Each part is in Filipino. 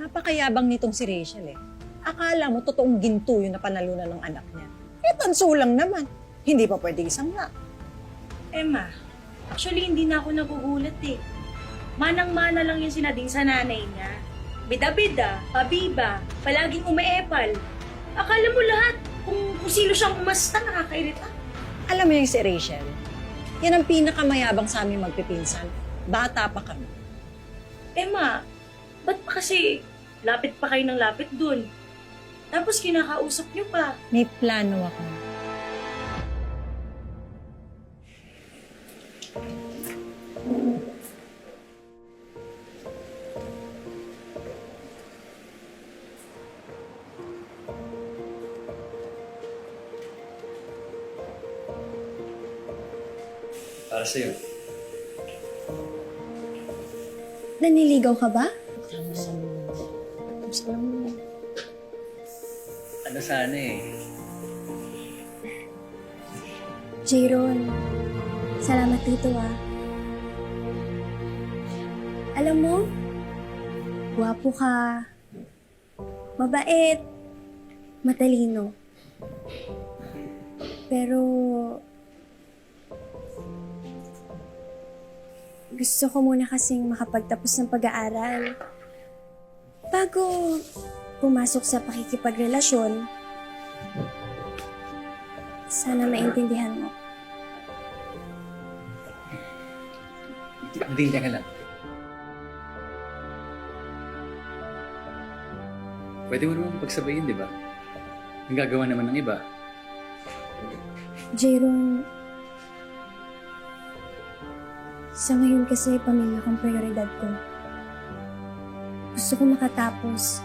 Napakayabang nitong si Rachel eh. Akala mo totoong ginto yun na panalunan ng anak niya. Eh, tanso lang naman. Hindi pa pwede isang nga. Emma, actually hindi na ako nagugulat eh. Manang-mana lang yung sinading sa nanay niya. Bida-bida, pabiba, palaging umeepal. Akala mo lahat kung sino siyang umasta, nakakairita. Alam mo yung si Rachel, yan ang pinakamayabang sa aming magpipinsan. Bata pa kami. Emma, ba't pa kasi lapit pa kayo ng lapit dun? Tapos kinakausap niyo pa. May plano ako. Para sa'yo. Naniligaw ka ba? Ano sana eh. Jayron, salamat dito ah. Alam mo, gwapo ka, mabait, matalino. Pero, gusto ko muna kasing makapagtapos ng pag-aaral bago pumasok sa pakikipagrelasyon. Sana maintindihan mo. Hindi ka lang. Pwede mo naman pagsabayin, di ba? Ang gagawa naman ng iba. Jayron, sa ngayon kasi pamilya kong prioridad ko. Gusto ko makatapos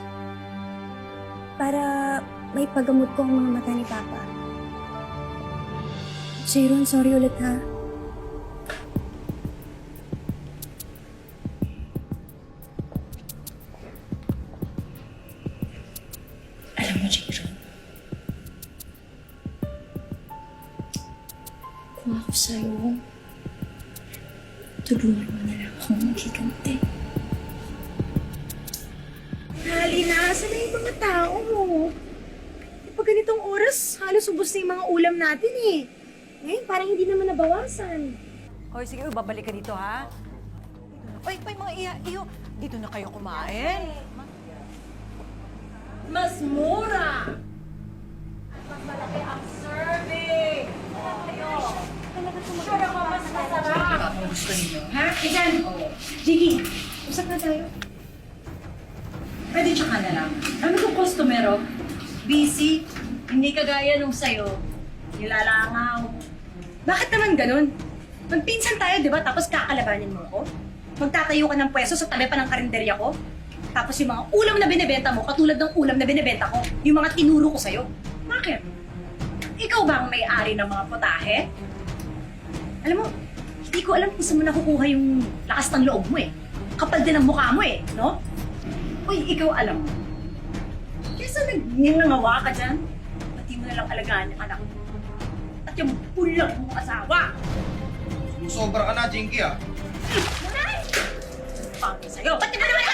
para may paggamot ko ang mga mata ni Papa. Jayron, sorry ulit ha. Alam mo, Jayron, kung ako sa'yo, tulungan mo na lang akong maghiganti. Halina, saan na yung mga tao mo? Pag ganitong oras, halos ubos na yung mga ulam natin eh. Ngayon, parang hindi naman nabawasan. Hoy, sige, babalik ka dito, ha? Oy, mga iyo, dito na kayo kumain. Mas mura! Mas malaki ang serving. Ayo. Sure ako, mas masarap. Ha? Isan? Jiggy, usap na tayo. Pwede tsaka na lang. Ano kong customer, oh? Busy. Hindi kagaya nung sa'yo. Nilalangaw. Bakit naman ganun? Magpinsan tayo, di ba? Tapos kakalabanin mo ako? Magtatayo ka ng pwesto sa tabi pa ng karinderya ko? Tapos yung mga ulam na binibenta mo, katulad ng ulam na binibenta ko, yung mga tinuro ko sa'yo. Bakit? Ikaw ba ang may-ari ng mga potahe? Alam mo, hindi ko alam kung saan mo nakukuha yung lakas ng loob mo eh. Kapal din ang mukha mo eh, no? Uy, ikaw alam mo. Kesa nangangawa ka dyan, pati mo na lang alagaan yung anak mo. At yung bulang mong asawa. Sobra ka na, Jinky ah. Pangin sa'yo, ba't di mo naman